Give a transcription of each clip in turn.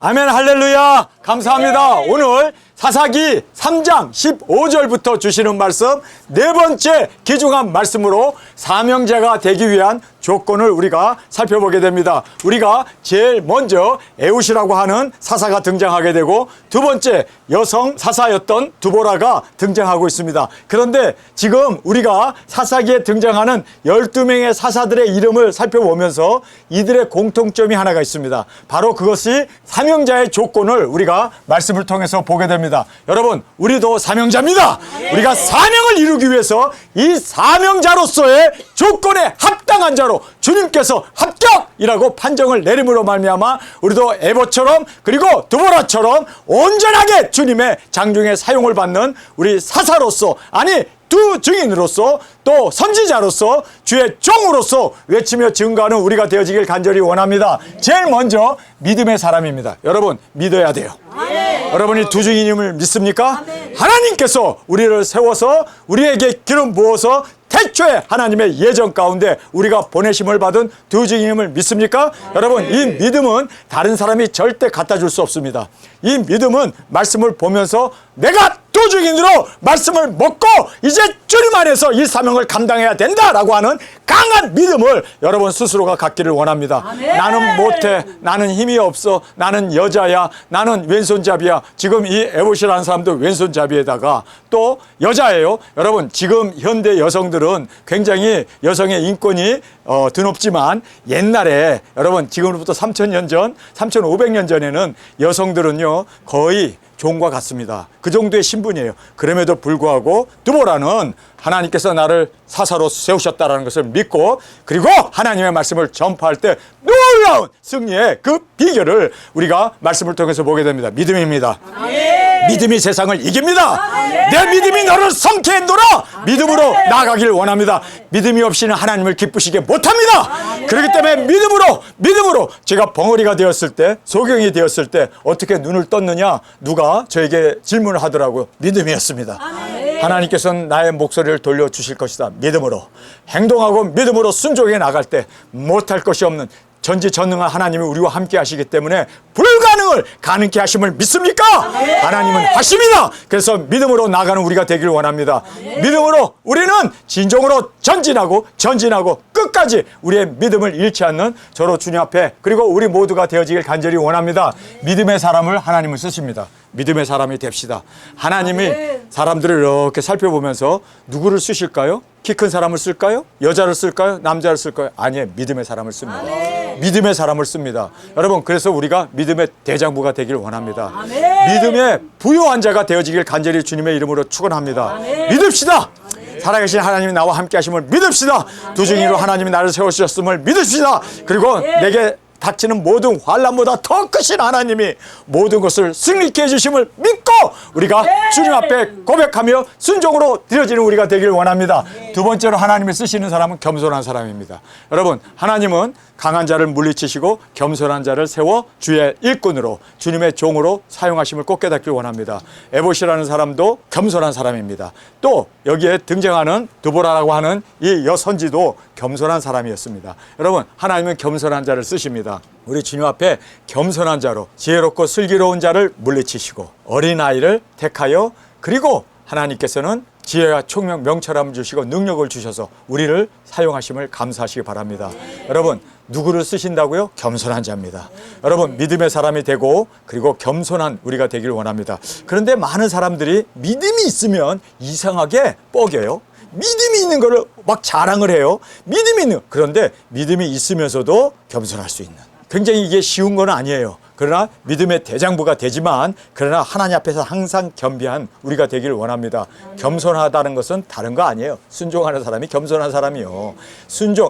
아멘 할렐루야 감사합니다. 오늘 사사기 3장 15절부터 주시는 말씀 네 번째 귀중한 말씀으로 사명자가 되기 위한 조건을 우리가 살펴보게 됩니다. 우리가 제일 먼저 에웃이라고 하는 사사가 등장하게 되고 두 번째 여성 사사였던 두보라가 등장하고 있습니다. 그런데 지금 우리가 사사기에 등장하는 12명의 사사들의 이름을 살펴보면서 이들의 공통점이 하나가 있습니다. 바로 그것이 사명자의 조건을 우리가 말씀을 통해서 보게 됩니다. 여러분, 우리도 사명자입니다. 우리가 사명을 이루기 위해서 이 사명자로서의 조건에 합당한 자로 주님께서 합격이라고 판정을 내림으로 말미암아 우리도 에봇처럼 그리고 두보라처럼 온전하게 주님의 장중에 사용을 받는 우리 사사로서, 아니 두 증인으로서 또 선지자로서 주의 종으로서 외치며 증거하는 우리가 되어지길 간절히 원합니다. 제일 먼저 믿음의 사람입니다. 여러분, 믿어야 돼요. 여러분이 두 증인임을 믿습니까? 하나님께서 우리를 세워서 우리에게 기름 부어서 태초에 하나님의 예정 가운데 우리가 보내심을 받은 두 증인임을 믿습니까? 여러분, 이 믿음은 다른 사람이 절대 갖다 줄 수 없습니다. 이 믿음은 말씀을 보면서 내가 두 증인으로 말씀을 먹고 이제 주님 안에서 이 사명을 감당해야 된다라고 하는 강한 믿음을 여러분 스스로가 갖기를 원합니다. 나는 못해, 나는 힘이 없어, 나는 여자야, 나는 왼손잡이야. 지금 이 에봇이라는 사람도 왼손잡이에다가 또 여자예요. 여러분, 지금 현대 여성들은 굉장히 여성의 인권이 드높지만 옛날에 여러분 지금으로부터 3,000년 전, 3,500년 전에는 여성들은요 거의 종과 같습니다. 그 정도의 신분이에요. 그럼에도 불구하고 두보라는 하나님께서 나를 사사로 세우셨다는 것을 믿고 그리고 하나님의 말씀을 전파할 때 놀라운 승리의 그 비결을 우리가 말씀을 통해서 보게 됩니다. 믿음입니다. 믿음이 세상을 이깁니다. 내 믿음이 너를 성케했노라. 믿음으로 나아가길 원합니다. 믿음이 없이는 하나님을 기쁘시게 못합니다. 그렇기 때문에 믿음으로 제가 벙어리가 되었을 때, 소경이 되었을 때 어떻게 눈을 떴느냐, 누가 저에게 질문을 하더라고요. 믿음이었습니다. 하나님께서는 나의 목소리를 돌려주실 것이다. 믿음으로 행동하고 믿음으로 순종해 나갈 때 못할 것이 없는 전지전능한 하나님이 우리와 함께 하시기 때문에 불가능을 가능케 하심을 믿습니까? 하나님은 하십니다. 그래서 믿음으로 나가는 우리가 되길 원합니다. 믿음으로 우리는 진정으로 전진하고 끝까지 우리의 믿음을 잃지 않는 저로 주님 앞에 그리고 우리 모두가 되어지길 간절히 원합니다. 믿음의 사람을 하나님은 쓰십니다. 믿음의 사람이 됩시다. 하나님이 사람들을 이렇게 살펴보면서 누구를 쓰실까요? 키 큰 사람을 쓸까요? 여자를 쓸까요? 남자를 쓸까요? 아니에요. 믿음의 사람을 씁니다. 믿음의 사람을 씁니다. 여러분, 그래서 우리가 믿음의 대장부가 되길 원합니다. 믿음의 부요한 자가 되어지길 간절히 주님의 이름으로 축원합니다. 믿읍시다. 살아계신 하나님이 나와 함께 하심을 믿읍시다. 두 증인으로 하나님이 나를 세우셨음을 믿읍시다. 그리고 내게 닥치는 모든 환난보다 더 크신 하나님이 모든 것을 승리케 해주심을 믿고 우리가 주님 앞에 고백하며 순종으로 드려지는 우리가 되길 원합니다. 두 번째로 하나님이 쓰시는 사람은 겸손한 사람입니다. 여러분, 하나님은 강한 자를 물리치시고 겸손한 자를 세워 주의 일꾼으로 주님의 종으로 사용하심을 꼭 깨닫길 원합니다. 에봇이라는 사람도 겸손한 사람입니다. 또 여기에 등장하는 두보라라고 하는 이 여선지도 겸손한 사람이었습니다. 여러분, 하나님은 겸손한 자를 쓰십니다. 우리 주님 앞에 겸손한 자로 지혜롭고 슬기로운 자를 물리치시고 어린아이를 택하여 그리고 하나님께서는 지혜와 총명 명철함을 주시고 능력을 주셔서 우리를 사용하심을 감사하시기 바랍니다. 여러분, 누구를 쓰신다고요? 겸손한 자입니다. 여러분, 믿음의 사람이 되고 그리고 겸손한 우리가 되길 원합니다. 그런데 많은 사람들이 믿음이 있으면 이상하게 뻐겨요. 믿음이 있는 거를 막 자랑을 해요. 믿음이 있는, 그런데 믿음이 있으면서도 겸손할 수 있는, 굉장히 이게 쉬운 건 아니에요. 그러나 믿음의 대장부가 되지만 그러나 하나님 앞에서 항상 겸비한 우리가 되기를 원합니다. 겸손하다는 것은 다른 거 아니에요. 순종하는 사람이 겸손한 사람이요.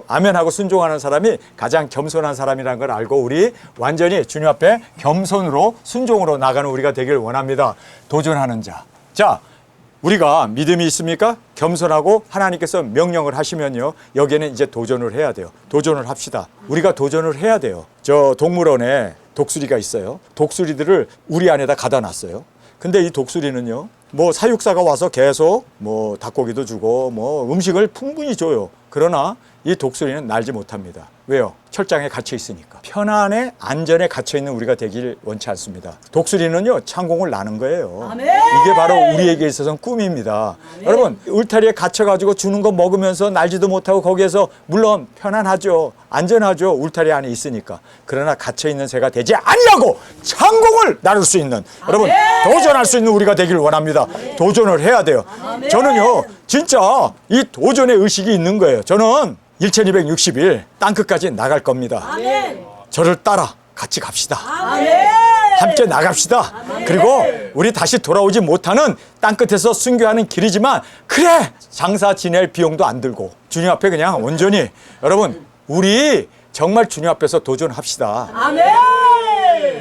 아멘하고 순종하는 사람이 가장 겸손한 사람이라는 걸 알고 우리 완전히 주님 앞에 겸손으로 순종으로 나가는 우리가 되기를 원합니다. 도전하는 자. 자, 우리가 믿음이 있습니까? 겸손하고 하나님께서 명령을 하시면요, 여기에는 이제 도전을 해야 돼요. 도전을 합시다. 우리가 도전을 해야 돼요. 저 동물원에 독수리가 있어요. 독수리들을 우리 안에다 가다 놨어요. 근데 이 독수리는요, 뭐 사육사가 와서 계속 뭐 닭고기도 주고 뭐 음식을 풍분히 줘요. 그러나 이 독수리는 날지 못합니다. 왜요? 철장에 갇혀 있으니까. 편안에 안전에 갇혀 있는 우리가 되길 원치 않습니다. 독수리는요, 창공을 나는 거예요. 아멘. 이게 바로 우리에게 있어서는 꿈입니다. 여러분, 울타리에 갇혀가지고 주는 거 먹으면서 날지도 못하고 거기에서 물론 편안하죠. 안전하죠. 울타리 안에 있으니까. 그러나 갇혀 있는 새가 되지 아니하고 창공을 나를 수 있는, 여러분, 도전할 수 있는 우리가 되길 원합니다. 도전을 해야 돼요. 저는요, 진짜 이 도전의 의식이 있는 거예요. 저는 1260일 땅끝까지 나갈 겁니다. 아멘. 저를 따라 같이 갑시다. 아멘. 함께 나갑시다. 그리고 우리 다시 돌아오지 못하는 땅끝에서 순교하는 길이지만, 그래, 장사 지낼 비용도 안 들고 주님 앞에 그냥 온전히, 여러분, 우리 정말 주님 앞에서 도전합시다. 아멘.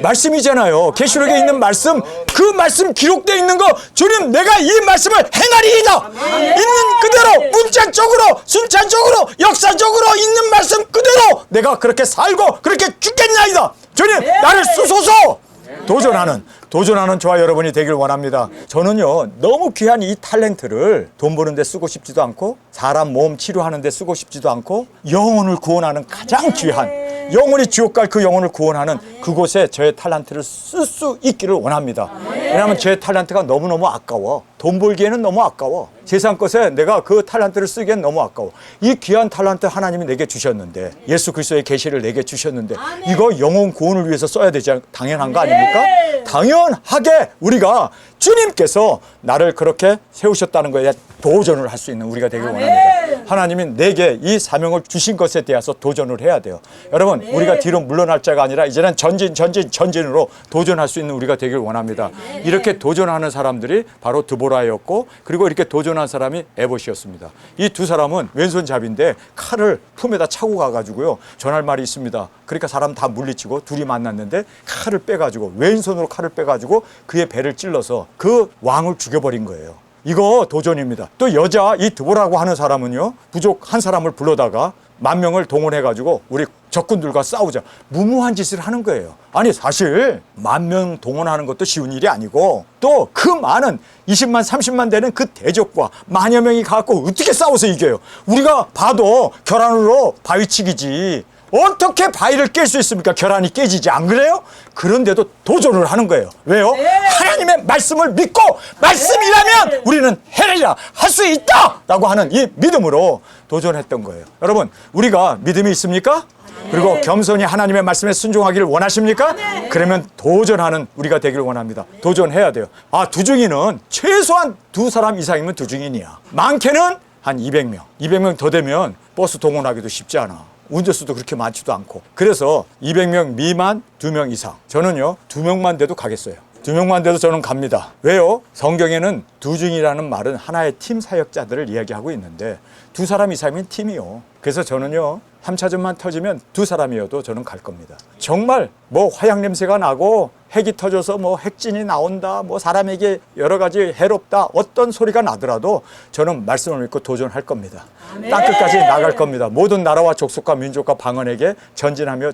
말씀이잖아요. 계시록에 있는 말씀, 그 말씀 기록되어 있는 거, 주님 내가 이 말씀을 행하리이다. 있는 그대로, 문자적으로, 순차적으로, 역사적으로 있는 말씀 그대로 내가 그렇게 살고 그렇게 죽겠나이다. 주님 나를 쓰소서. 도전하는 저와 여러분이 되길 원합니다. 저는요, 너무 귀한 이 탤런트를 돈 버는 데 쓰고 싶지도 않고, 사람 몸 치료하는 데 쓰고 싶지도 않고, 영혼을 구원하는 가장 귀한, 영혼이 지옥 갈 그 영혼을 구원하는 그곳에 저의 탤런트를 쓸 수 있기를 원합니다. 왜냐하면 제 탤런트가 너무너무 아까워. 돈 벌기에는 너무 아까워. 세상 것에 내가 그 탤런트를 쓰기엔 너무 아까워. 이 귀한 탤런트 하나님이 내게 주셨는데, 예수 그리스도의 계시를 내게 주셨는데, 이거 영혼 구원을 위해서 써야 되지, 당연한 거 아닙니까? 당연하게 우리가 주님께서 나를 그렇게 세우셨다는 것에 도전을 할 수 있는 우리가 되길 원합니다. 하나님이 내게 이 사명을 주신 것에 대해서 도전을 해야 돼요. 여러분, 우리가 뒤로 물러날 자가 아니라 이제는 전진으로 도전할 수 있는 우리가 되길 원합니다. 이렇게 도전하는 사람들이 바로 드보라였고, 그리고 이렇게 도전한 사람이 에봇이었습니다. 이 두 사람은 왼손잡이인데 칼을 품에다 차고 가가지고요, 전할 말이 있습니다. 그러니까 사람 다 물리치고 둘이 만났는데 칼을 빼가지고, 왼손으로 칼을 빼가지고 그의 배를 찔러서 그 왕을 죽여버린 거예요. 이거 도전입니다. 또 여자 이 드보라고 하는 사람은요, 부족 한 사람을 불러다가 10,000명을 동원해가지고 우리 적군들과 싸우자, 무모한 짓을 하는 거예요. 아니, 사실 10,000명 동원하는 것도 쉬운 일이 아니고, 또 그 많은 20만 30만 되는 그 대적과 만여 명이 가갖고 어떻게 싸워서 이겨요? 우리가 봐도 결안으로 바위치기지 어떻게 바위를 깰 수 있습니까? 결안이 깨지지, 안 그래요? 그런데도 도전을 하는 거예요. 왜요? 하나님의 말씀을 믿고, 말씀이라면 우리는 해내리라, 할 수 있다 라고 하는 이 믿음으로 도전했던 거예요. 여러분, 우리가 믿음이 있습니까? 그리고 겸손히 하나님의 말씀에 순종하기를 원하십니까? 그러면 도전하는 우리가 되기를 원합니다. 도전해야 돼요. 두중이는 최소한 2사람 이상이면 두중인이야. 많게는 한 200명. 200명 더 되면 버스 동원하기도 쉽지 않아. 운전수도 그렇게 많지도 않고. 그래서 200명 미만 2명 이상. 저는요, 2명만 돼도 가겠어요. 2명만 돼도 저는 갑니다. 왜요? 성경에는 두중이라는 말은 하나의 팀 사역자들을 이야기하고 있는데, 2사람 이상이면 팀이요. 그래서 저는요, 3차전만 터지면 2사람이어도 저는 갈 겁니다. 정말 뭐 화약 냄새가 나고 핵이 터져서 뭐 핵진이 나온다, 뭐 사람에게 여러 가지 해롭다, 어떤 소리가 나더라도 저는 말씀을 믿고 도전할 겁니다. 땅끝까지 나갈 겁니다. 모든 나라와 족속과 민족과 방언에게 전진하며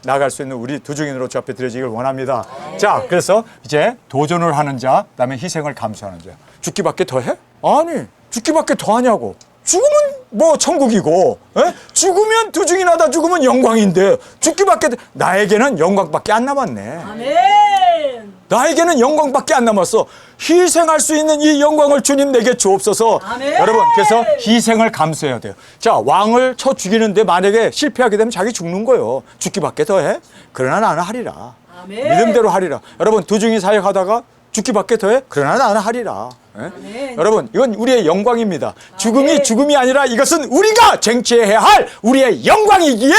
나갈 수 있는 우리 두중인으로 주 앞에 드려지길 원합니다. 자, 그래서 이제 도전을 하는 자, 그다음에 희생을 감수하는 자. 죽기밖에 더 해? 아니, 죽기밖에 더 하냐고. 죽으면 뭐 천국이고, 죽으면 두중인하다, 죽으면 영광인데, 죽기밖에, 나에게는 영광밖에 안 남았네. 아멘. 나에게는 영광밖에 안 남았어. 희생할 수 있는 이 영광을 주님 내게 주옵소서. 아멘. 여러분, 그래서 희생을 감수해야 돼요. 자, 왕을 쳐 죽이는데 만약에 실패하게 되면 자기 죽는 거예요. 죽기밖에 더 해? 그러나 나는 하리라. 아멘. 믿음대로 하리라. 여러분, 두중인 사역하다가 죽기밖에 더 해? 그러나 나는 하리라. 여러분, 이건 우리의 영광입니다. 죽음이 죽음이 아니라 이것은 우리가 쟁취해야 할 우리의 영광이기에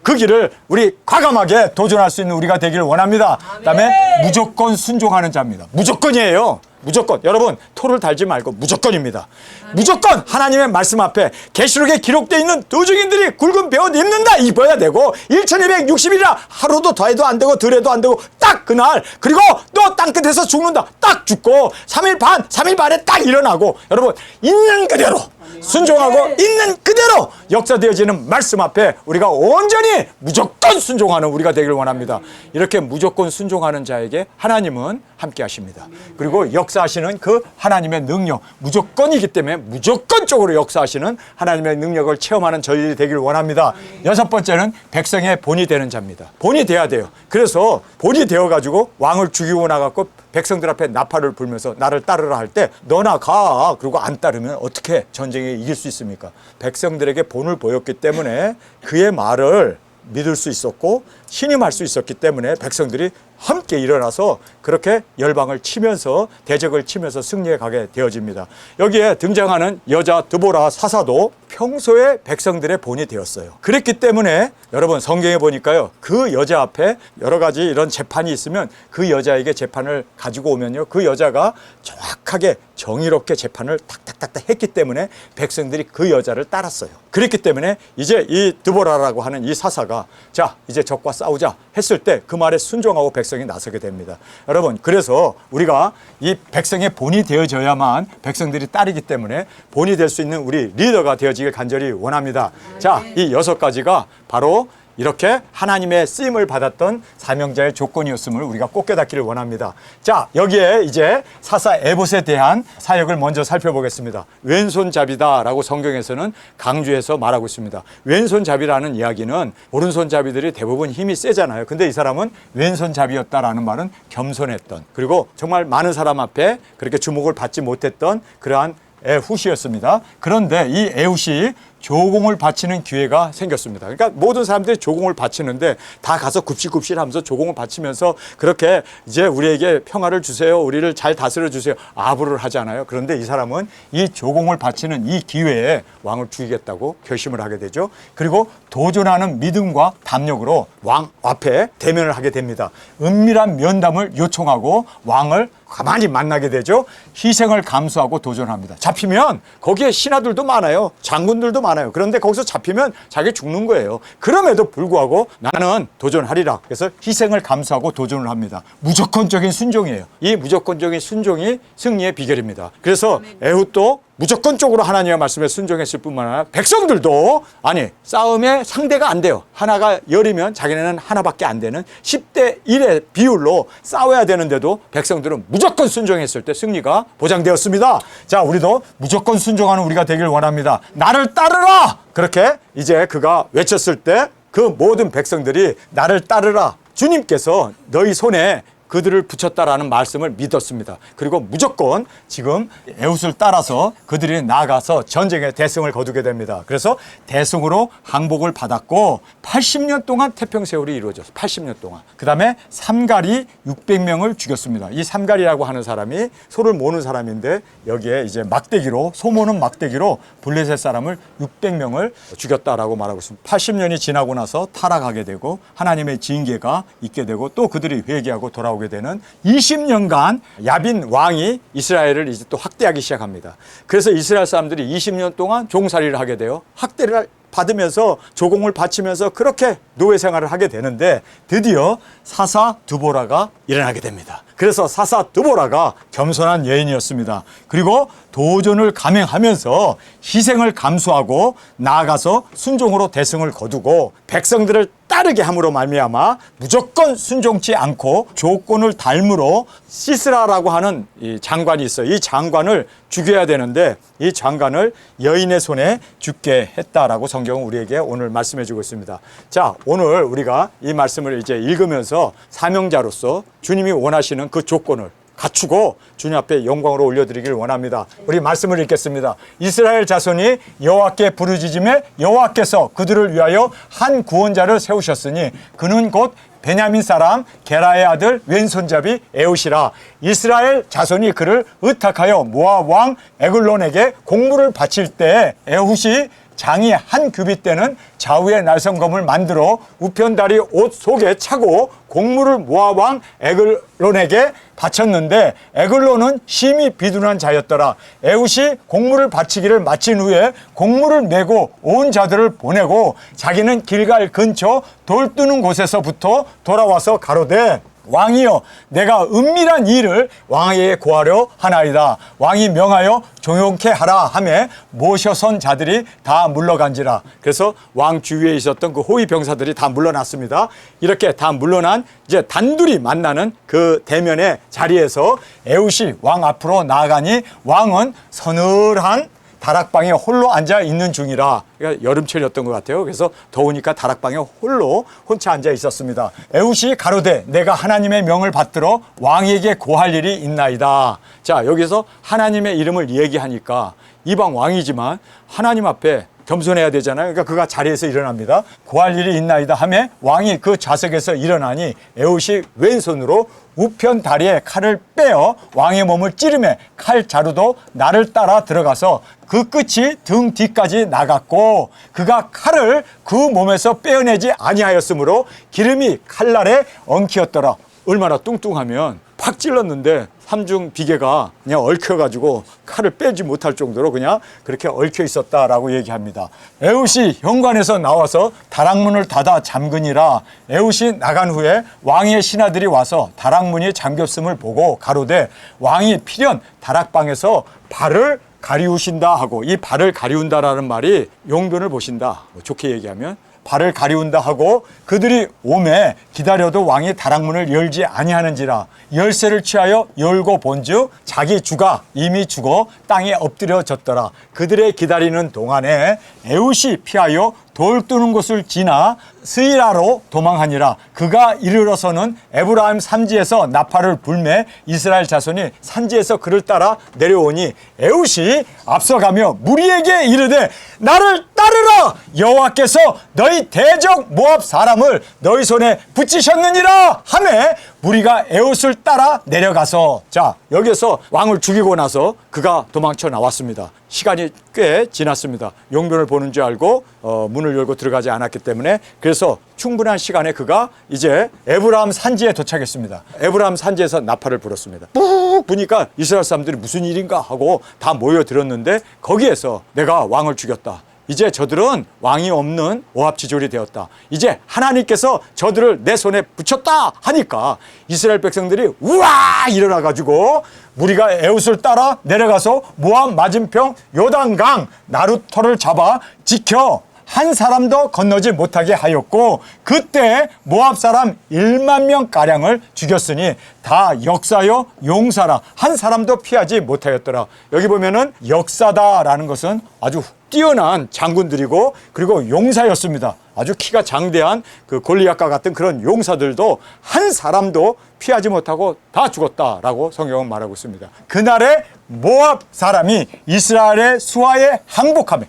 그 길을 우리 과감하게 도전할 수 있는 우리가 되기를 원합니다. 그다음에 무조건 순종하는 자입니다. 무조건이에요. 무조건. 여러분, 토를 달지 말고 무조건입니다. 무조건 하나님의 말씀 앞에 계시록에 기록되어 있는 두중인들이 굵은 베옷 입는다, 입어야 되고, 1260일이라 하루도 더해도 안 되고 덜해도 안 되고 딱 그날, 그리고 또 땅끝에서 죽는다, 딱 죽고 3일 반에 딱 일어나고, 여러분, 있는 그대로 순종하고 있는 그대로 역사되어지는 말씀 앞에 우리가 온전히 무조건 순종하는 우리가 되길 원합니다. 이렇게 무조건 순종하는 자에게 하나님은 함께 하십니다. 그리고 역사하시는 그 하나님의 능력, 무조건이기 때문에 무조건적으로 역사하시는 하나님의 능력을 체험하는 저희들이 되길 원합니다. 여섯 번째는 백성의 본이 되는 자입니다. 본이 돼야 돼요. 그래서 본이 되어가지고 왕을 죽이고 나갖고 백성들 앞에 나팔을 불면서 나를 따르라 할 때 너나 가. 그리고 안 따르면 어떻게 전쟁에 이길 수 있습니까? 백성들에게 본을 보였기 때문에 그의 말을 믿을 수 있었고 신임할 수 있었기 때문에 백성들이 함께 일어나서 그렇게 열방을 치면서 대적을 치면서 승리해 가게 되어집니다. 여기에 등장하는 여자 드보라 사사도 평소에 백성들의 본이 되었어요. 그랬기 때문에 여러분 성경에 보니까요, 그 여자 앞에 여러 가지 이런 재판이 있으면 그 여자에게 재판을 가지고 오면요, 그 여자가 정확하게 정의롭게 재판을 탁탁탁탁 했기 때문에 백성들이 그 여자를 따랐어요. 그랬기 때문에 이제 이 드보라라고 하는 이 사사가 자 이제 적과 싸우자 했을 때 그 말에 순종하고 백성이 나서게 됩니다. 여러분, 그래서 우리가 이 백성의 본이 되어져야만 백성들이 따르기 때문에 본이 될 수 있는 우리 리더가 되어지길 간절히 원합니다. 자, 이 여섯 가지가 바로 이렇게 하나님의 쓰임을 받았던 사명자의 조건이었음을 우리가 꼭 깨닫기를 원합니다. 자, 여기에 이제 사사 에봇에 대한 사역을 먼저 살펴보겠습니다. 왼손잡이다라고 성경에서는 강조해서 말하고 있습니다. 왼손잡이라는 이야기는 오른손잡이들이 대부분 힘이 세잖아요. 근데 이 사람은 왼손잡이였다라는 말은 겸손했던, 그리고 정말 많은 사람 앞에 그렇게 주목을 받지 못했던 그러한 에훗이었습니다. 그런데 이 에훗이 조공을 바치는 기회가 생겼습니다. 그러니까 모든 사람들이 조공을 바치는데 다 가서 굽실굽실하면서 조공을 바치면서 그렇게 이제 우리에게 평화를 주세요, 우리를 잘 다스려 주세요, 아부를 하잖아요. 그런데 이 사람은 이 조공을 바치는 이 기회에 왕을 죽이겠다고 결심을 하게 되죠. 그리고 도전하는 믿음과 담력으로 왕 앞에 대면을 하게 됩니다. 은밀한 면담을 요청하고 왕을 가만히 만나게 되죠. 희생을 감수하고 도전합니다. 잡히면 거기에 신하들도 많아요, 장군들도 많아요. 그런데 거기서 잡히면 자기 죽는 거예요. 그럼에도 불구하고 나는 도전하리라. 그래서 희생을 감수하고 도전을 합니다. 무조건적인 순종이에요. 이 무조건적인 순종이 승리의 비결입니다. 그래서 에훗도 무조건적으로 하나님의 말씀에 순종했을 뿐만 아니라 백성들도 아니 싸움에 상대가 안 돼요. 하나가 열이면 자기네는 하나밖에 안 되는 10대 1의 비율로 싸워야 되는데도 백성들은 무조건 순종했을 때 승리가 보장되었습니다. 자, 우리도 무조건 순종하는 우리가 되길 원합니다. 나를 따르라! 그렇게 이제 그가 외쳤을 때 그 모든 백성들이 나를 따르라, 주님께서 너희 손에 그들을 붙였다라는 말씀을 믿었습니다. 그리고 무조건 지금 에훗을 따라서 그들이 나아가서 전쟁의 대승을 거두게 됩니다. 그래서 대승으로 항복을 받았고 80년 동안 태평세월이 이루어졌어요. 80년 동안. 그 다음에 삼갈이 600명을 죽였습니다. 이 삼갈이라고 하는 사람이 소를 모는 사람인데 여기에 이제 막대기로, 소 모는 막대기로 블레셋 사람을 600명을 죽였다라고 말하고 있습니다. 80년이 지나고 나서 타락하게 되고 하나님의 징계가 있게 되고 또 그들이 회개하고 돌아오게 되는 20년간 야빈 왕이 이스라엘을 이제 또 학대하기 시작합니다. 그래서 이스라엘 사람들이 20년 동안 종살이를 하게 돼요. 학대를 받으면서 조공을 바치면서 그렇게 노예 생활을 하게 되는데 드디어 사사 드보라가 일어나게 됩니다. 그래서 사사 드보라가 겸손한 여인이었습니다. 그리고 도전을 감행하면서 희생을 감수하고 나아가서 순종으로 대승을 거두고 백성들을 따르게 함으로 말미암아 무조건 순종치 않고 조건을 닮으로 시스라라고 하는 이 장관이 있어요. 이 장관을 죽여야 되는데 이 장관을 여인의 손에 죽게 했다라고 성경은 우리에게 오늘 말씀해 주고 있습니다. 자, 오늘 우리가 이 말씀을 이제 읽으면서 사명자로서 주님이 원하시는 그 조건을 갖추고 주님 앞에 영광으로 올려드리기를 원합니다. 우리 말씀을 읽겠습니다. 이스라엘 자손이 여호와께 부르짖음에 여호와께서 그들을 위하여 한 구원자를 세우셨으니 그는 곧 베냐민 사람 게라의 아들 왼손잡이 에훗이라. 이스라엘 자손이 그를 의탁하여 모압 왕 에글론에게 공물을 바칠 때 에훗이 장이 한 규빗 되는 좌우의 날성검을 만들어 우편다리 옷 속에 차고 공물을 모압 왕 에글론에게 바쳤는데 에글론은 심히 비둔한 자였더라. 에훗이 공물을 바치기를 마친 후에 공물을 메고 온 자들을 보내고 자기는 길갈 근처 돌 뜨는 곳에서부터 돌아와서 가로되 왕이여 내가 은밀한 일을 왕에게 고하려 하나이다. 왕이 명하여 조용케 하라 하매 모셔선 자들이 다 물러간지라. 그래서 왕 주위에 있었던 그 호위 병사들이 다 물러났습니다. 이렇게 다 물러난 이제 단둘이 만나는 그 대면의 자리에서 에훗이 왕 앞으로 나아가니 왕은 서늘한 다락방에 홀로 앉아 있는 중이라. 그러니까 여름철이었던 것 같아요. 그래서 더우니까 다락방에 홀로 혼자 앉아 있었습니다. 에훗이 가로되 내가 하나님의 명을 받들어 왕에게 고할 일이 있나이다. 자, 여기서 하나님의 이름을 얘기하니까 이방 왕이지만 하나님 앞에 겸손해야 되잖아요. 그러니까 그가 자리에서 일어납니다. 고할 일이 있나이다 하며 왕이 그 좌석에서 일어나니 에훗이 왼손으로 우편 다리에 칼을 빼어 왕의 몸을 찌르매 칼 자루도 나를 따라 들어가서 그 끝이 등 뒤까지 나갔고 그가 칼을 그 몸에서 빼어내지 아니하였으므로 기름이 칼날에 엉키었더라. 얼마나 뚱뚱하면 팍 찔렀는데 삼중 비계가 그냥 얽혀가지고 칼을 빼지 못할 정도로 그냥 그렇게 얽혀 있었다라고 얘기합니다. 에훗이 현관에서 나와서 다락문을 닫아 잠그니라. 에훗이 나간 후에 왕의 신하들이 와서 다락문이 잠겼음을 보고 가로되 왕이 필연 다락방에서 발을 가리우신다 하고, 이 발을 가리운다라는 말이 용변을 보신다, 좋게 얘기하면 발을 가리운다 하고 그들이 오매 기다려도 왕이 다락문을 열지 아니하는지라. 열쇠를 취하여 열고 본즉 자기 주가 이미 죽어 땅에 엎드려졌더라. 그들의 기다리는 동안에 에훗이 피하여 돌 뜨는 곳을 지나 스이라로 도망하니라. 그가 이르러서는 에브라임 산지에서 나팔을 불매 이스라엘 자손이 산지에서 그를 따라 내려오니 에훗이 앞서가며 무리에게 이르되 나를 따르라. 여호와께서 너희 대적 모압 사람을 너희 손에 붙이셨느니라 하매 무리가 에훗을 따라 내려가서, 자, 여기에서 왕을 죽이고 나서 그가 도망쳐 나왔습니다. 시간이 꽤 지났습니다. 용변을 보는 줄 알고 문을 열고 들어가지 않았기 때문에, 그래서 충분한 시간에 그가 이제 에브라임 산지에 도착했습니다. 에브라임 산지에서 나팔을 불었습니다. 푹 부니까 이스라엘 사람들이 무슨 일인가 하고 다 모여들었는데 거기에서 내가 왕을 죽였다. 이제 저들은 왕이 없는 오합지졸이 되었다. 이제 하나님께서 저들을 내 손에 붙였다 하니까 이스라엘 백성들이 우와 일어나가지고 무리가 에훗을 따라 내려가서 모압 맞은편 요단강 나루터를 잡아 지켜 한 사람도 건너지 못하게 하였고 그때 모압 사람 1만 명가량을 죽였으니 다 역사여 용사라. 한 사람도 피하지 못하였더라. 여기 보면은 역사다라는 것은 아주 뛰어난 장군들이고 그리고 용사였습니다. 아주 키가 장대한 그 골리앗과 같은 그런 용사들도 한 사람도 피하지 못하고 다 죽었다라고 성경은 말하고 있습니다. 그날에 모압 사람이 이스라엘의 수하에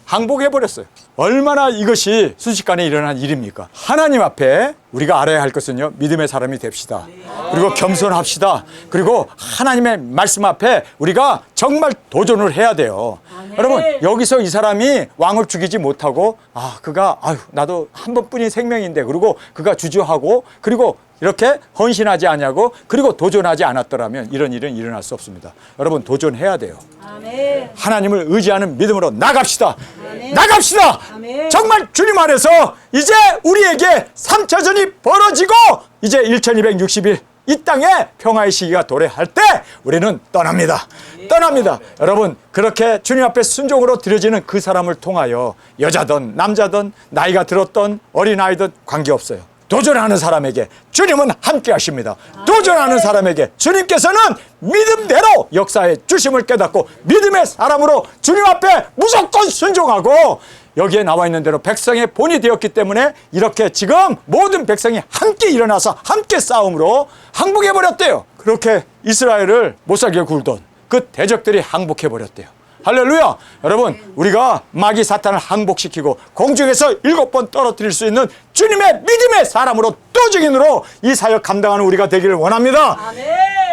항복해버렸어요. 얼마나 이것이 순식간에 일어난 일입니까? 하나님 앞에 우리가 알아야 할 것은요, 믿음의 사람이 됩시다. 그리고 겸손합시다. 그리고 하나님의 말씀 앞에 우리가 정말 도전을 해야 돼요. 여러분, 여기서 이 사람이 왕을 죽이지 못하고 그가 나도 한 번뿐인 생명인데, 그리고 그가 주저하고 그리고 이렇게 헌신하지 않냐고 그리고 도전하지 않았더라면 이런 일은 일어날 수 없습니다. 여러분, 도전해야 돼요. 아멘. 하나님을 의지하는 믿음으로 나갑시다. 아멘. 나갑시다. 아멘. 정말 주님 안에서 이제 우리에게 3차전이 벌어지고 이제 1260일 이 땅에 평화의 시기가 도래할 때 우리는 떠납니다. 떠납니다. 여러분, 그렇게 주님 앞에 순종으로 드려지는 그 사람을 통하여 여자든 남자든 나이가 들었던 어린아이든 관계없어요. 도전하는 사람에게 주님은 함께 하십니다. 도전하는 사람에게 주님께서는 믿음대로 역사의 주심을 깨닫고 믿음의 사람으로 주님 앞에 무조건 순종하고, 여기에 나와 있는 대로 백성의 본이 되었기 때문에 이렇게 지금 모든 백성이 함께 일어나서 함께 싸움으로 항복해버렸대요. 그렇게 이스라엘을 못살게 굴던 그 대적들이 항복해버렸대요. 할렐루야. 여러분, 우리가 마귀 사탄을 항복시키고 공중에서 7번 떨어뜨릴 수 있는 주님의 믿음의 사람으로 또 증인으로 이 사역 감당하는 우리가 되기를 원합니다. 아멘.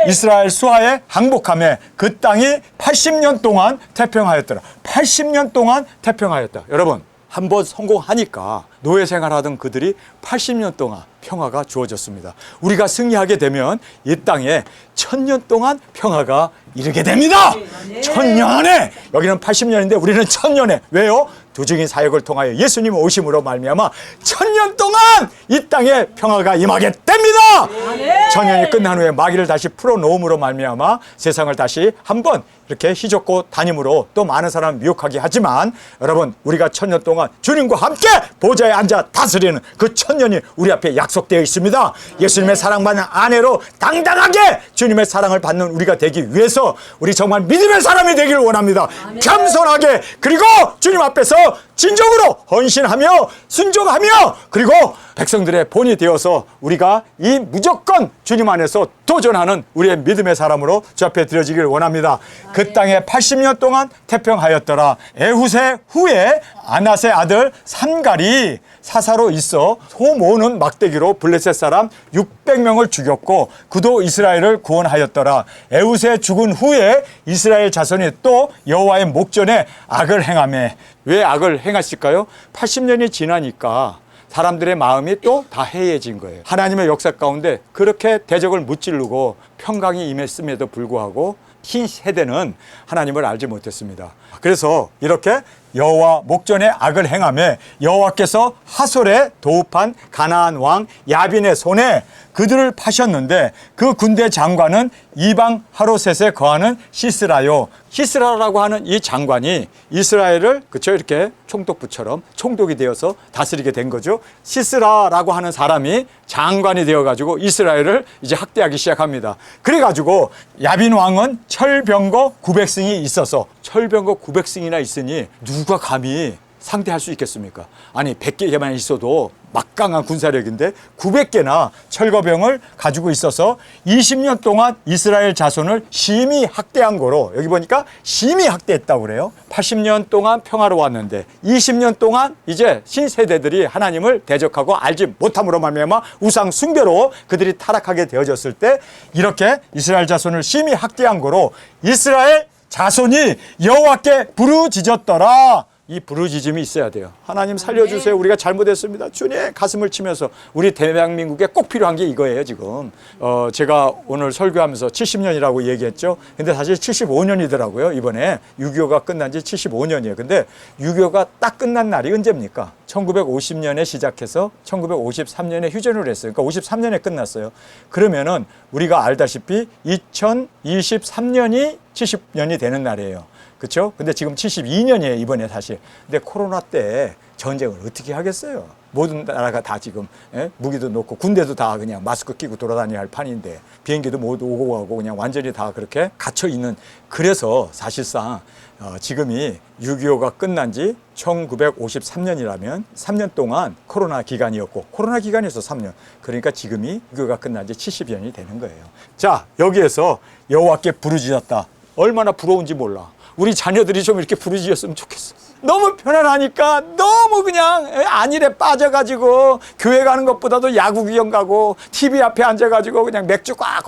이스라엘 수하에 항복하며 그 땅이 80년 동안 태평하였더라. 80년 동안 태평하였다. 여러분, 한번 성공하니까 노예 생활하던 그들이 80년 동안 평화가 주어졌습니다. 우리가 승리하게 되면 이 땅에 1000년 동안 평화가 이르게 됩니다. 1000년에, 여기는 80년인데 우리는 1000년에. 왜요? 두 증인 사역을 통하여 예수님 오심으로 말미암아 천년 동안 이 땅에 평화가 임하게 됩니다. 천년이 끝난 후에 마귀를 다시 풀어놓음으로 말미암아 세상을 다시 한번 이렇게 희죽고 다님으로 또 많은 사람을 미혹하게 하지만 여러분, 우리가 천년 동안 주님과 함께 보좌에 앉아 다스리는 그 천년이 우리 앞에 약속되어 있습니다. 예수님의 사랑받는 아내로 당당하게 주님의 사랑을 받는 우리가 되기 위해서 우리 정말 믿음의 사람이 되기를 원합니다. 겸손하게, 그리고 주님 앞에서 진정으로 헌신하며 순종하며, 그리고 백성들의 본이 되어서 우리가 이 무조건 주님 안에서 도전하는 우리의 믿음의 사람으로 주 앞에 드려지기를 원합니다. 그 땅에 80년 동안 태평하였더라. 에훗의 후에 아낫의 아들 삼갈이 사사로 있어 소 모으는 막대기로 블레셋 사람 600명을 죽였고 그도 이스라엘을 구원하였더라. 에훗의 죽은 후에 이스라엘 자손이 또 여호와의 목전에 악을 행하매. 왜 악을 행했을까요? 80년이 지나니까 사람들의 마음이 또 다 해이해진 거예요. 하나님의 역사 가운데 그렇게 대적을 무찌르고 평강이 임했음에도 불구하고 흰 세대는 하나님을 알지 못했습니다. 그래서 이렇게 여호와 목전에 악을 행하며 여호와께서 하솔에 도읍한 가나안 왕 야빈의 손에 그들을 파셨는데 그 군대 장관은 이방 하로셋에 거하는 시스라요. 시스라라고 하는 이 장관이 이스라엘을 그쵸 이렇게 총독부처럼 총독이 되어서 다스리게 된 거죠. 시스라라고 하는 사람이 장관이 되어가지고 이스라엘을 이제 학대하기 시작합니다. 그래가지고 야빈 왕은 철병거 900승이 있어서 철병거 900승이나 있으니 누가 감히 상대할 수 있겠습니까? 아니 100개만 있어도 막강한 군사력인데 900개나 철거병을 가지고 있어서 20년 동안 이스라엘 자손을 심히 학대한 거로, 여기 보니까 심히 학대했다고 그래요. 80년 동안 평화로웠는데 20년 동안 이제 신세대들이 하나님을 대적하고 알지 못함으로 말미암아 우상 숭배로 그들이 타락하게 되어졌을 때 이렇게 이스라엘 자손을 심히 학대한 거로 이스라엘 자손이 여호와께 부르짖었더라. 이 부르짖음이 있어야 돼요. 하나님 살려주세요. 우리가 잘못했습니다. 주님, 가슴을 치면서 우리 대한민국에 꼭 필요한 게 이거예요, 지금. 제가 오늘 설교하면서 70년이라고 얘기했죠. 근데 사실 75년이더라고요. 이번에 6.25가 끝난 지 75년이에요. 근데 6.25가 딱 끝난 날이 언제입니까? 1950년에 시작해서 1953년에 휴전을 했어요. 그러니까 53년에 끝났어요. 그러면은 우리가 알다시피 2023년이 70년이 되는 날이에요. 그렇죠? 근데 지금 72년이에요, 이번에 사실. 근데 코로나 때 전쟁을 어떻게 하겠어요? 모든 나라가 다 지금 무기도 놓고 군대도 다 그냥 마스크 끼고 돌아다녀야 할 판인데 비행기도 못 오고 가고 그냥 완전히 다 그렇게 갇혀 있는. 그래서 사실상 지금이 6.25가 끝난 지 1953년이라면 3년 동안 코로나 기간이었고 코로나 기간에서 3년. 그러니까 지금이 6.25가 끝난 지 70년이 되는 거예요. 자, 여기에서 여호와께 부르짖었다. 얼마나 부러운지 몰라. 우리 자녀들이 좀 이렇게 부르짖었으면 좋겠어. 너무 편안하니까 너무 그냥 안일에 빠져가지고 교회 가는 것보다도 야구 구경 가고 TV 앞에 앉아가지고 그냥 맥주 꽉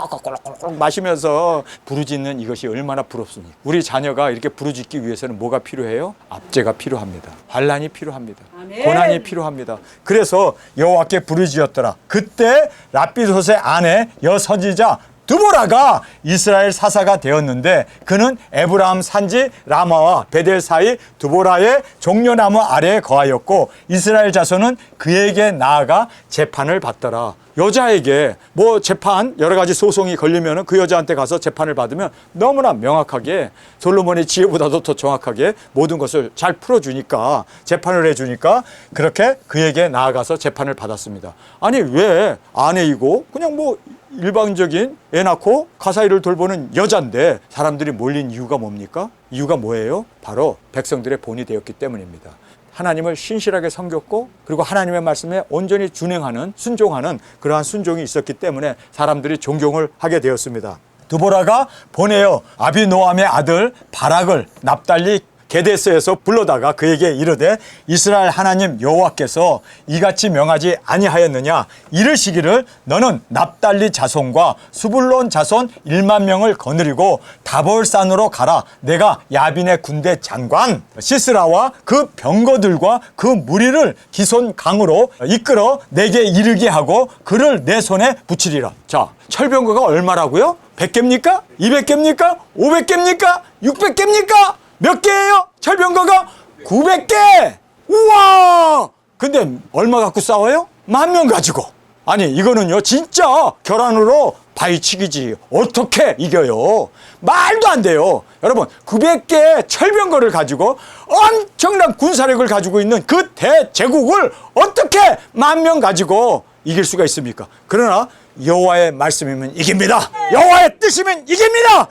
마시면서 부르짖는 이것이 얼마나 부럽습니까? 우리 자녀가 이렇게 부르짖기 위해서는 뭐가 필요해요? 압제가 필요합니다. 환난이 필요합니다. 아멘. 고난이 필요합니다. 그래서 여호와께 부르짖었더라. 그때 랍비솥의 아내 여선지자 드보라가 이스라엘 사사가 되었는데 그는 에브라임 산지 라마와 베델 사이 드보라의 종려나무 아래에 거하였고 이스라엘 자손은 그에게 나아가 재판을 받더라. 여자에게 뭐 재판 여러 가지 소송이 걸리면 그 여자한테 가서 재판을 받으면 너무나 명확하게 솔로몬의 지혜보다도 더 정확하게 모든 것을 잘 풀어주니까 재판을 해주니까 그렇게 그에게 나아가서 재판을 받았습니다. 아니 왜 아내이고 그냥 뭐 일반적인 애 낳고 가사일을 돌보는 여잔데 사람들이 몰린 이유가 뭡니까? 이유가 뭐예요? 바로 백성들의 본이 되었기 때문입니다. 하나님을 신실하게 섬겼고 그리고 하나님의 말씀에 온전히 준행하는 순종하는 그러한 순종이 있었기 때문에 사람들이 존경을 하게 되었습니다. 드보라가 보내어 아비노함의 아들 바락을 납달리 게데스에서 불러다가 그에게 이르되 이스라엘 하나님 여호와께서 이같이 명하지 아니하였느냐 이르시기를 너는 납달리 자손과 수불론 자손 1만 명을 거느리고 다볼산으로 가라. 내가 야빈의 군대 장관 시스라와 그 병거들과 그 무리를 기손 강으로 이끌어 내게 이르게 하고 그를 내 손에 붙이리라. 자, 철병거가 얼마라고요? 100개입니까? 200개입니까? 500개입니까? 600개입니까? 몇 개예요? 철병거가 900개! 우와! 근데 얼마 갖고 싸워요? 10,000명 가지고. 아니 이거는요 진짜 결함으로 바위치기지 어떻게 이겨요? 말도 안 돼요. 여러분 900개의 철병거를 가지고 엄청난 군사력을 가지고 있는 그 대제국을 어떻게 10,000명 가지고 이길 수가 있습니까? 그러나 여호와의 말씀이면 이깁니다. 여호와의 뜻이면 이깁니다.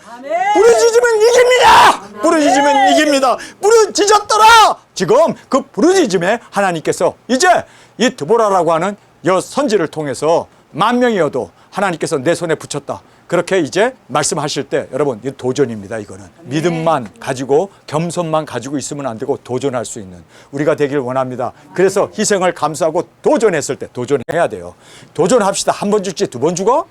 부르짖으면 이깁니다. 부르짖으면 이깁니다. 부르짖었더라. 지금 그 부르짖음에 하나님께서 이제 이 드보라라고 하는 여 선지를 통해서 10,000명이어도 하나님께서 내 손에 붙였다. 그렇게 이제 말씀하실 때 여러분 이 도전입니다. 이거는 믿음만 가지고 겸손만 가지고 있으면 안 되고 도전할 수 있는 우리가 되길 원합니다. 그래서 희생을 감수하고 도전했을 때 도전해야 돼요. 도전합시다. 한 번 죽지 두 번 죽어?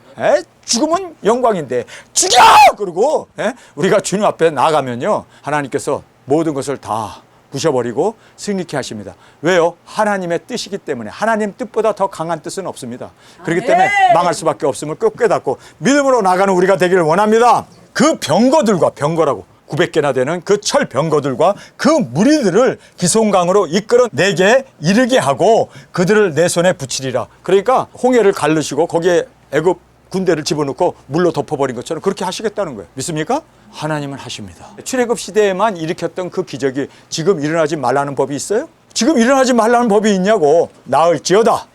죽으면 영광인데 죽여! 그러고 우리가 주님 앞에 나가면요 하나님께서 모든 것을 다 부셔버리고 승리케 하십니다. 왜요? 하나님의 뜻이기 때문에. 하나님 뜻보다 더 강한 뜻은 없습니다. 그렇기 때문에 망할 수밖에 없음을 꼭 깨닫고 믿음으로 나가는 우리가 되기를 원합니다. 그 병거들과 병거라고 900개나 되는 그 철 병거들과 그 무리들을 기송강으로 이끌어 내게 이르게 하고 그들을 내 손에 붙이리라. 그러니까 홍해를 가르시고 거기에 애굽 군대를 집어넣고 물로 덮어버린 것처럼 그렇게 하시겠다는 거예요. 믿습니까? 하나님은 하십니다. 출애굽 시대에만 일으켰던 그 기적이 지금 일어나지 말라는 법이 있어요? 지금 일어나지 말라는 법이 있냐고. 나을지어다.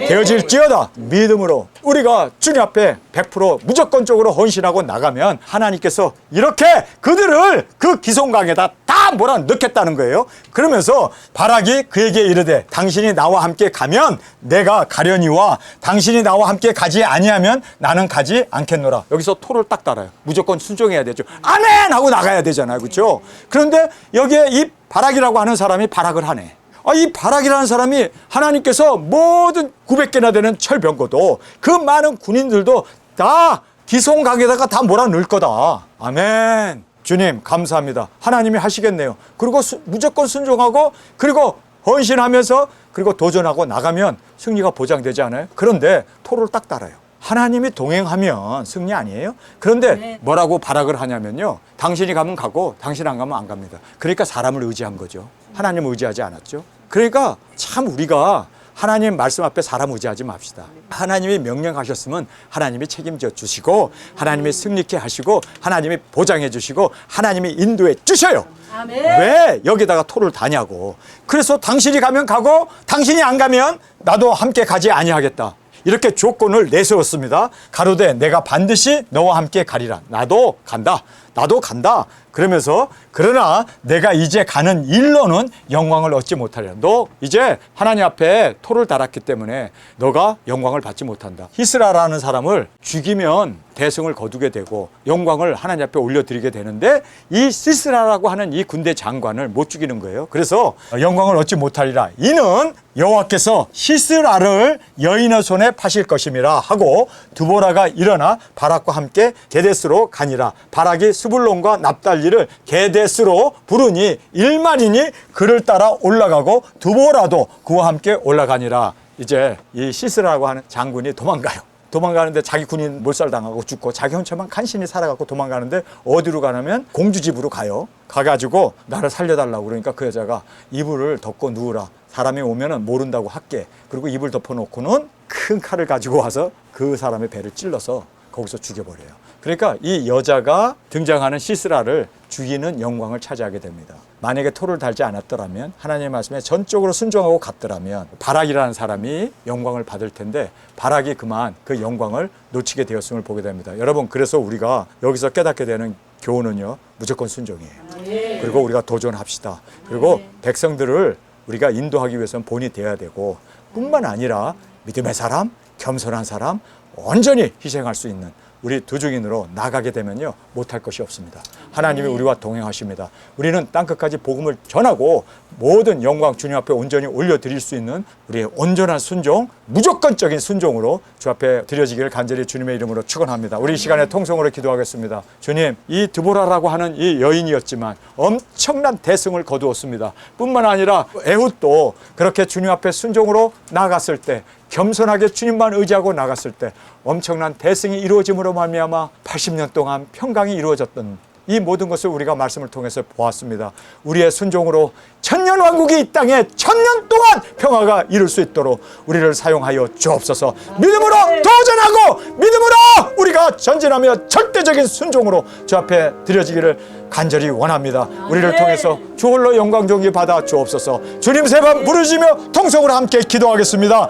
되어질지어다. 믿음으로 우리가 주님 앞에 100% 무조건적으로 헌신하고 나가면 하나님께서 이렇게 그들을 그 기송강에다 다 몰아넣겠다는 거예요. 그러면서 바락이 그에게 이르되 당신이 나와 함께 가면 내가 가려니와 당신이 나와 함께 가지 아니하면 나는 가지 않겠노라. 여기서 토를 딱 달아요. 무조건 순종해야 되죠. 아멘! 하고 나가야 되잖아요. 그렇죠? 그런데 여기에 이 바락이라고 하는 사람이 발악을 하네. 이 바락이라는 사람이 하나님께서 모든 900개나 되는 철병거도 그 많은 군인들도 다 기송강에다가 다 몰아넣을 거다. 아멘. 주님 감사합니다. 하나님이 하시겠네요. 그리고 무조건 순종하고 그리고 헌신하면서 그리고 도전하고 나가면 승리가 보장되지 않아요? 그런데 토를 딱 달아요. 하나님이 동행하면 승리 아니에요? 그런데 뭐라고 발악을 하냐면요. 당신이 가면 가고 당신 안 가면 안 갑니다. 그러니까 사람을 의지한 거죠. 하나님을 의지하지 않았죠. 그러니까 참 우리가 하나님 말씀 앞에 사람 의지하지 맙시다. 하나님이 명령하셨으면 하나님이 책임져 주시고 하나님이 승리케 하시고 하나님이 보장해 주시고 하나님이 인도해 주셔요. 아멘. 왜 여기다가 토를 다냐고. 그래서 당신이 가면 가고 당신이 안 가면 나도 함께 가지 아니하겠다. 이렇게 조건을 내세웠습니다. 가로되 내가 반드시 너와 함께 가리라. 나도 간다. 나도 간다. 그러면서 그러나 내가 이제 가는 일로는 영광을 얻지 못하리라. 너 이제 하나님 앞에 토를 달았기 때문에 너가 영광을 받지 못한다. 히스라라는 사람을 죽이면 대승을 거두게 되고 영광을 하나님 앞에 올려드리게 되는데 이 시스라라고 하는 이 군대 장관을 못 죽이는 거예요. 그래서 영광을 얻지 못하리라. 이는 여호와께서 시스라를 여인의 손에 파실 것임이라 하고 드보라가 일어나 바락과 함께 게데스로 가니라. 바락이 스불론과 납달리를 게데스로 부르니 1만인이 그를 따라 올라가고 드보라도 그와 함께 올라가니라. 이제 이 시스라라고 하는 장군이 도망가요. 도망가는데 자기 군인 몰살당하고 죽고 자기 혼자만 간신히 살아가고 도망가는데 어디로 가냐면 공주집으로 가요. 가가지고 나를 살려달라고 그러니까 그 여자가 이불을 덮고 누우라. 사람이 오면은 모른다고 할게. 그리고 이불 덮어놓고는 큰 칼을 가지고 와서 그 사람의 배를 찔러서 거기서 죽여버려요. 그러니까 이 여자가 등장하는 시스라를 죽이는 영광을 차지하게 됩니다. 만약에 토를 달지 않았더라면 하나님의 말씀에 전적으로 순종하고 갔더라면 바락이라는 사람이 영광을 받을 텐데 바락이 그만 그 영광을 놓치게 되었음을 보게 됩니다. 여러분 그래서 우리가 여기서 깨닫게 되는 교훈은요 무조건 순종이에요. 그리고 우리가 도전합시다. 그리고 백성들을 우리가 인도하기 위해서는 본이 되어야 되고 뿐만 아니라 믿음의 사람, 겸손한 사람, 온전히 희생할 수 있는 우리 두중인으로 나가게 되면요 못할 것이 없습니다. 하나님이 우리와 동행하십니다. 우리는 땅끝까지 복음을 전하고 모든 영광 주님 앞에 온전히 올려드릴 수 있는 우리의 온전한 순종, 무조건적인 순종으로 주 앞에 드려지기를 간절히 주님의 이름으로 축원합니다. 우리 이 시간에 통성으로 기도하겠습니다. 주님, 이 드보라라고 하는 이 여인이었지만 엄청난 대승을 거두었습니다. 뿐만 아니라 에훗도 그렇게 주님 앞에 순종으로 나갔을 때 겸손하게 주님만 의지하고 나갔을 때 엄청난 대승이 이루어짐으로 말미암아 80년 동안 평강이 이루어졌던 이 모든 것을 우리가 말씀을 통해서 보았습니다. 우리의 순종으로 천년왕국이 이 땅에 천년 동안 평화가 이룰 수 있도록 우리를 사용하여 주옵소서. 믿음으로 도전하고 믿음으로 우리가 전진하며 절대적인 순종으로 주 앞에 드려지기를 간절히 원합니다. 우리를 통해서 주 홀로 영광 존귀 받아 주옵소서. 주님 세 번 부르시며 통성으로 함께 기도하겠습니다.